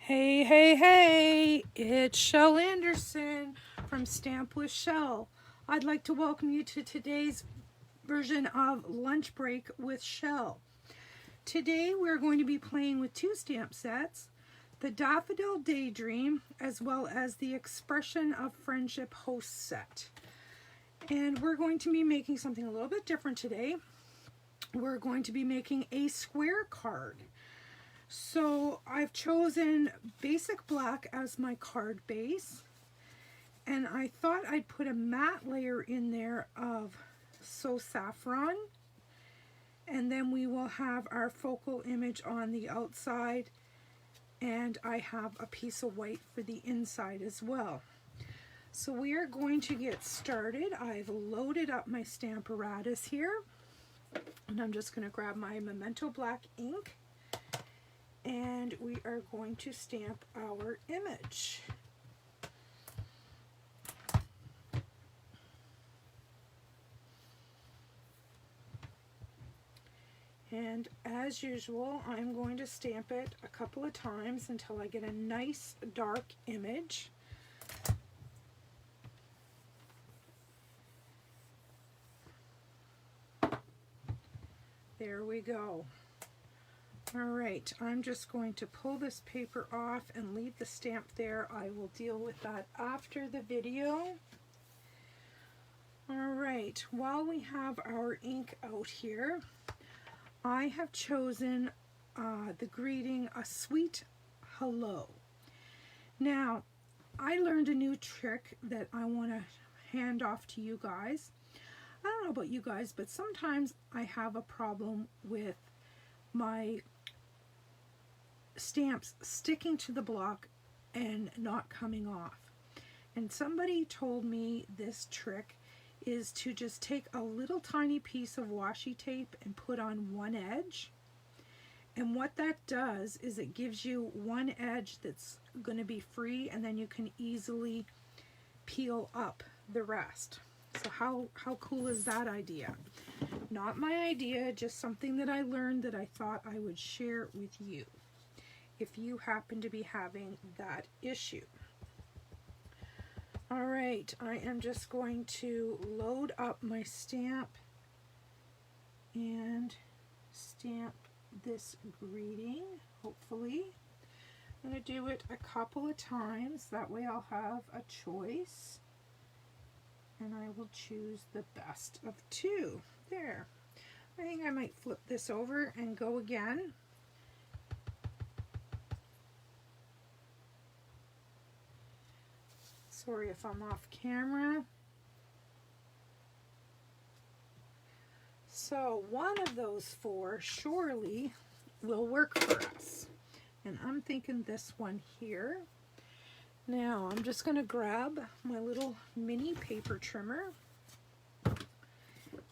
Hey, hey, hey, it's Shel Anderson from Stamp with Shel. I'd like to welcome you to today's version of Lunch Break with Shel. Today we're going to be playing with two stamp sets, the Daffodil Daydream as well as the Expression of Friendship Host set. And we're going to be making something a little bit different today. We're going to be making a square card. So I've chosen basic black as my card base, and I thought I'd put a matte layer in there of So Saffron, and then we will have our focal image on the outside, and I have a piece of white for the inside as well. So we are going to get started. I've loaded up my Stamparatus here, and I'm just going to grab my Memento Black ink. And we are going to stamp our image. And as usual, I'm going to stamp it a couple of times until I get a nice dark image. There we go. Alright, I'm just going to pull this paper off and leave the stamp there. I will deal with that after the video. Alright, while we have our ink out here, I have chosen the greeting, A Sweet Hello. Now, I learned a new trick that I want to hand off to you guys. I don't know about you guys, but sometimes I have a problem with my stamps sticking to the block and not coming off. And somebody told me this trick is to just take a little tiny piece of washi tape and put on one edge. And what that does is it gives you one edge that's going to be free, and then you can easily peel up the rest. So how cool is that idea? Not my idea, just something that I learned that I thought I would share with you if you happen to be having that issue. All right, I am just going to load up my stamp and stamp this greeting, hopefully. I'm going to do it a couple of times, that way I'll have a choice. And I will choose the best of two. There. I think I might flip this over and go again. Sorry if I'm off camera. So one of those four surely will work for us. And I'm thinking this one here. Now I'm just going to grab my little mini paper trimmer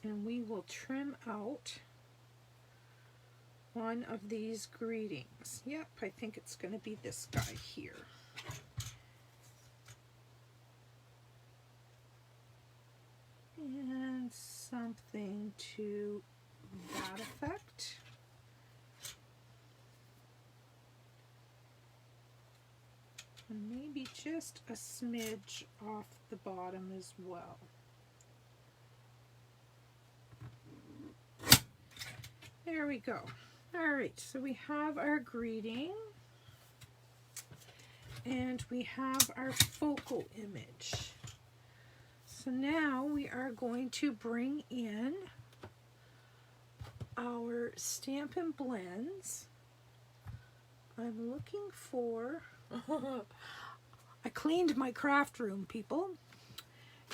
and we will trim out one of these greetings. Yep, I think it's going to be this guy here. And something to that effect. And maybe just a smidge off the bottom as well. There we go. All right, so we have our greeting and we have our focal image. So now we are going to bring in our Stampin' Blends. I'm looking for, I cleaned my craft room, people.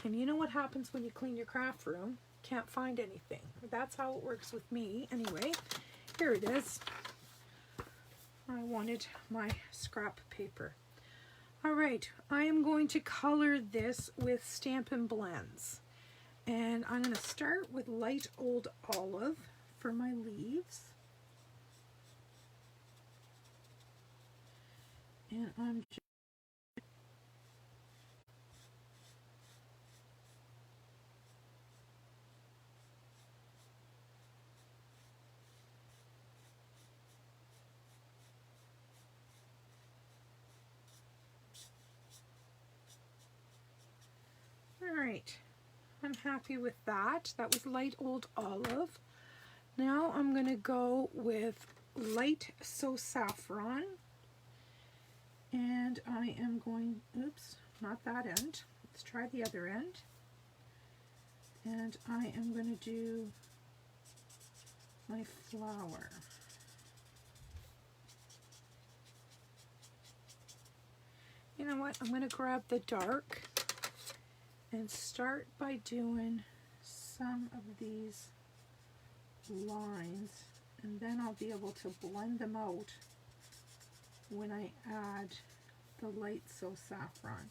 And you know what happens when you clean your craft room? Can't find anything. That's how it works with me. Anyway, here it is. I wanted my scrap paper. Alright, I am going to color this with Stampin' Blends. And I'm going to start with light old olive for my leaves. And I'm just right, I'm happy with that. That was light old olive. Now I'm going to go with light so saffron, and I am going, oops, not that end. Let's try the other end. And I am going to do my flower. You know what? I'm going to grab the dark and start by doing some of these lines, and then I'll be able to blend them out when I add the light so saffron.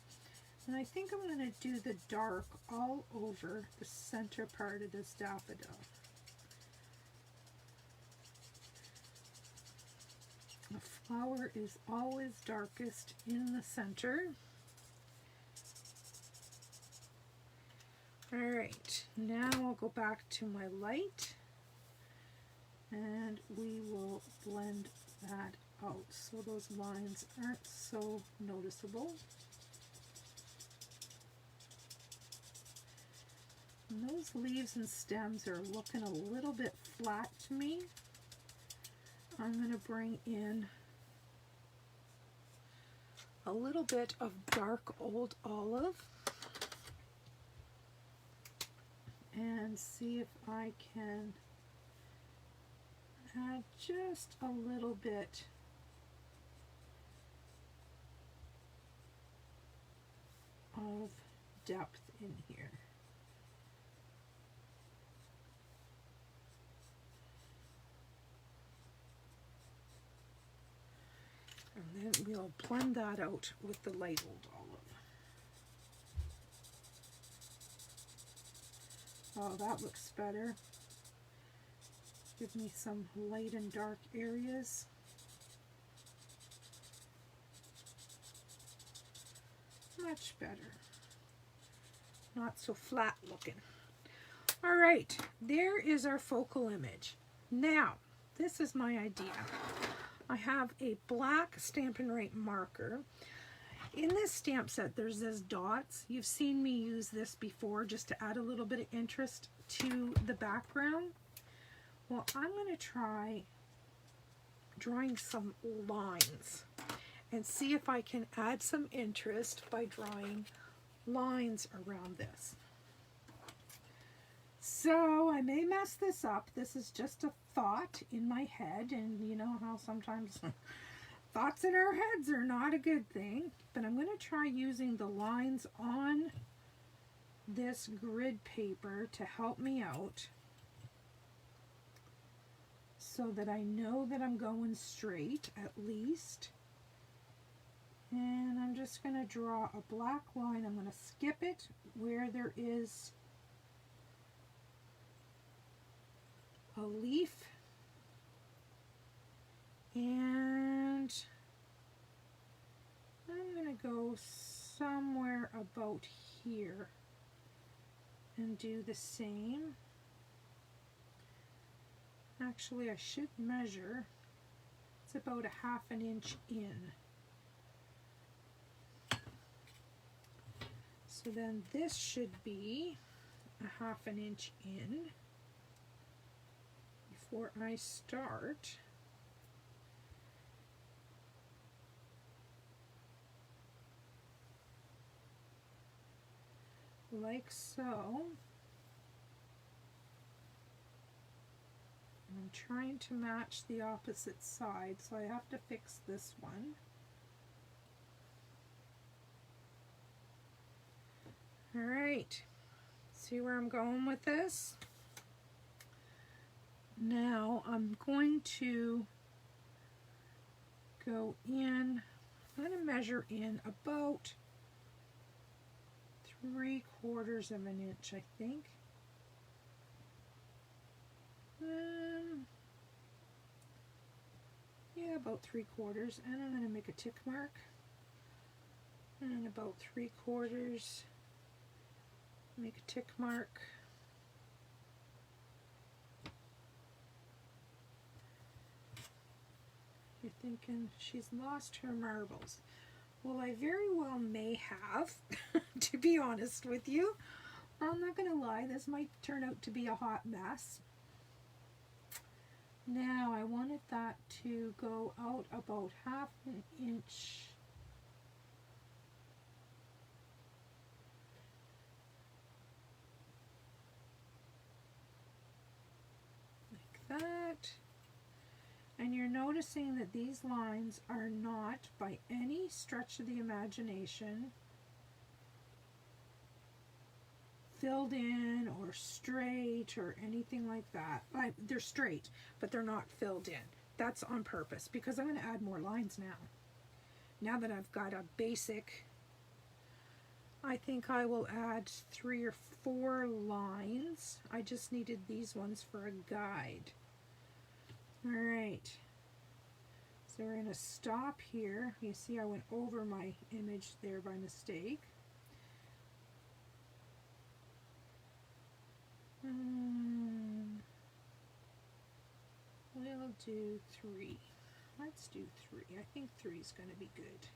And I think I'm going to do the dark all over the center part of this daffodil. The flower is always darkest in the center. Alright, now I'll go back to my light and we will blend that out so those lines aren't so noticeable. And those leaves and stems are looking a little bit flat to me. I'm going to bring in a little bit of dark old olive and see if I can add just a little bit of depth in here. And then we'll blend that out with the light old olive. Oh, that looks better. Give me some light and dark areas. Much better. Not so flat looking. All right, there is our focal image. Now, this is my idea. I have a black Stampin' Right marker. In this stamp set, there's this dots. You've seen me use this before just to add a little bit of interest to the background. Well, I'm going to try drawing some lines and see if I can add some interest by drawing lines around this. So I may mess this up. This is just a thought in my head, and you know how sometimes thoughts in our heads are not a good thing. But I'm going to try using the lines on this grid paper to help me out so that I know that I'm going straight at least. And I'm just going to draw a black line. I'm going to skip it where there is a leaf, and I'm going to go somewhere about here and do the same. Actually, I should measure. It's about a ½ an inch in. So then this should be a ½ an inch in before I start. Like so. I'm trying to match the opposite side, so I have to fix this one. Alright, see where I'm going with this? Now I'm going to go in, I'm going to measure in about 3/4 of an inch, I think. Yeah, about 3/4, and I'm going to make a tick mark. And about 3/4, make a tick mark. You're thinking, she's lost her marbles. Well, I very well may have, to be honest with you. I'm not going to lie, this might turn out to be a hot mess. Now I wanted that to go out about 1/2 inch. Like that. And you're noticing that these lines are not by any stretch of the imagination filled in or straight or anything like that. They're straight, but they're not filled in. That's on purpose because I'm going to add more lines now. Now that I've got a basic, I think I will add 3 or 4 lines. I just needed these ones for a guide. All right. So we're going to stop here. You see I went over my image there by mistake. We'll do 3. Let's do 3. I think 3 is going to be good.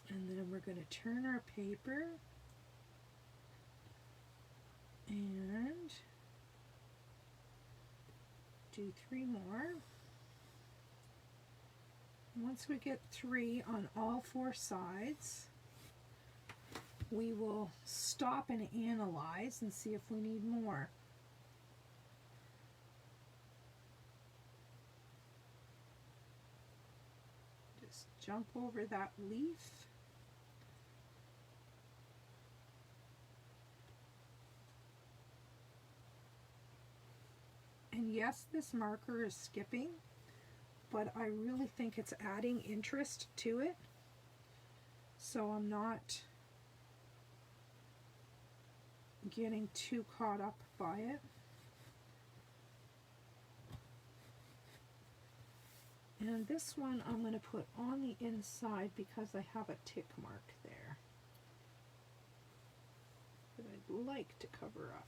And then we're going to turn our paper and do 3 more. Once we get 3 on all 4 sides, we will stop and analyze and see if we need more. Just jump over that leaf. And yes, this marker is skipping, but I really think it's adding interest to it. So I'm not getting too caught up by it. And this one I'm going to put on the inside because I have a tick mark there that I'd like to cover up.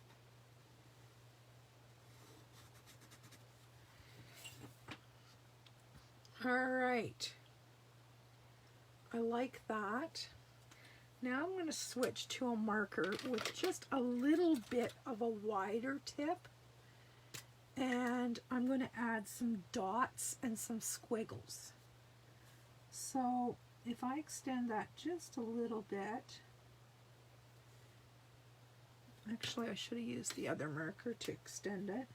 All right, I like that. Now I'm going to switch to a marker with just a little bit of a wider tip, and I'm going to add some dots and some squiggles. So if I extend that just a little bit, actually I should have used the other marker to extend it.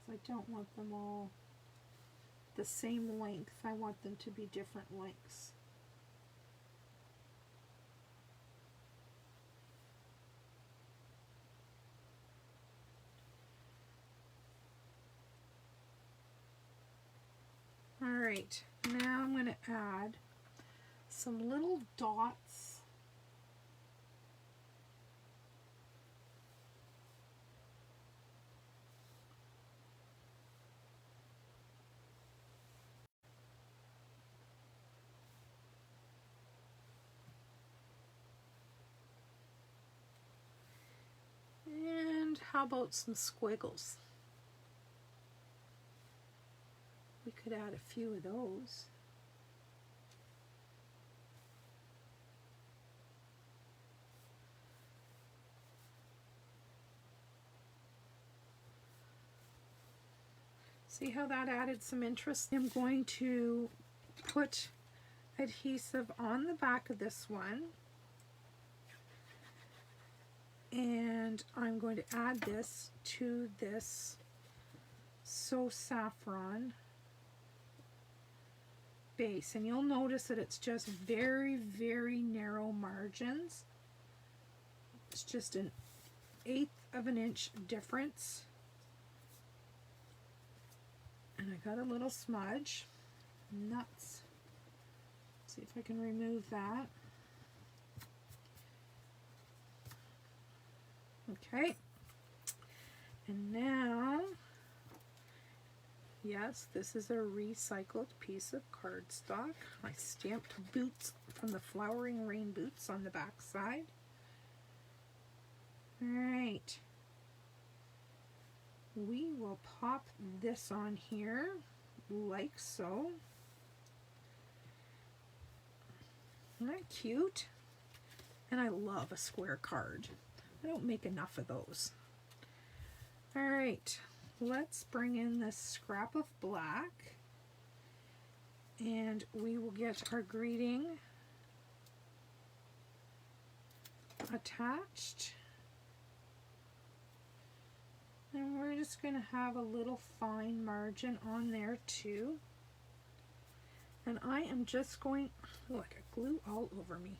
I don't want them all the same length. I want them to be different lengths. All right, now I'm going to add some little dots . And how about some squiggles? We could add a few of those. See how that added some interest? I'm going to put adhesive on the back of this one, and I'm going to add this to this So Saffron base, and you'll notice that it's just very, very narrow margins. It's just an 1/8 of an inch difference. And I got a little smudge. Nuts. See if I can remove that. Okay. And now, Yes, this is a recycled piece of cardstock. I stamped boots from the Flowering Rain boots on the back side. Alright. We will pop this on here like so. Isn't that cute? And I love a square card. I don't make enough of those. Alright, let's bring in this scrap of black and we will get our greeting attached. And we're just going to have a little fine margin on there too. And I am just going, look, I glue all over me.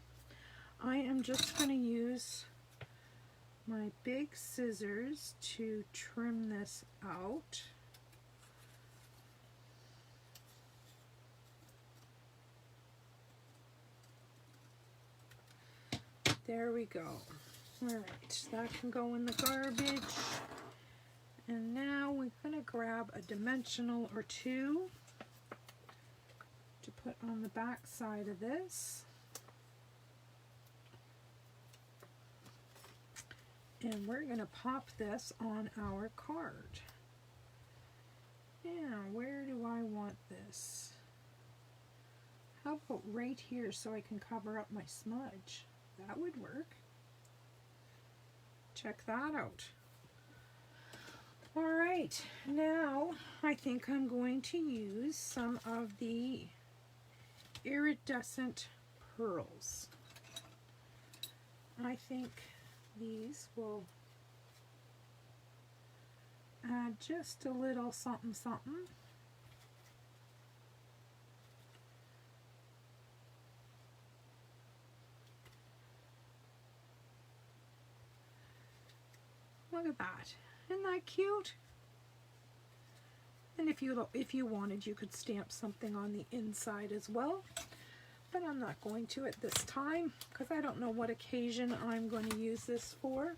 I am just going to use my big scissors to trim this out. There we go. Alright, that can go in the garbage. And now we're going to grab a dimensional or two to put on the back side of this. And we're going to pop this on our card. Now, where do I want this? How about right here so I can cover up my smudge? That would work. Check that out. Alright, now I think I'm going to use some of the iridescent pearls. I think these will add just a little something something. Look at that. Isn't that cute? And if you wanted, you could stamp something on the inside as well. But I'm not going to at this time because I don't know what occasion I'm going to use this for.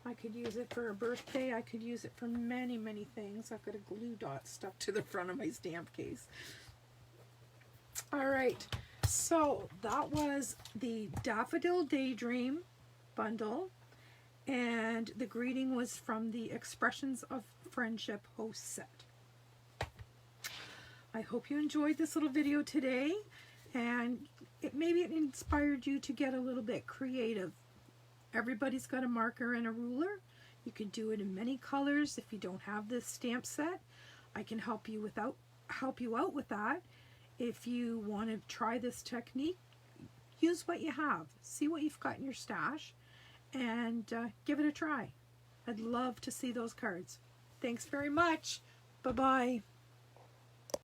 I could use it for a birthday. I could use it for many, many things. I've got a glue dot stuck to the front of my stamp case. Alright, so that was the Daffodil Daydream bundle. And the greeting was from the Expressions of Friendship host set. I hope you enjoyed this little video today, and maybe it inspired you to get a little bit creative. Everybody's got a marker and a ruler. You can do it in many colors. If you don't have this stamp set, I can help you out with that. If you want to try this technique, use what you have. See what you've got in your stash and give it a try. I'd love to see those cards. Thanks very much. Bye-bye.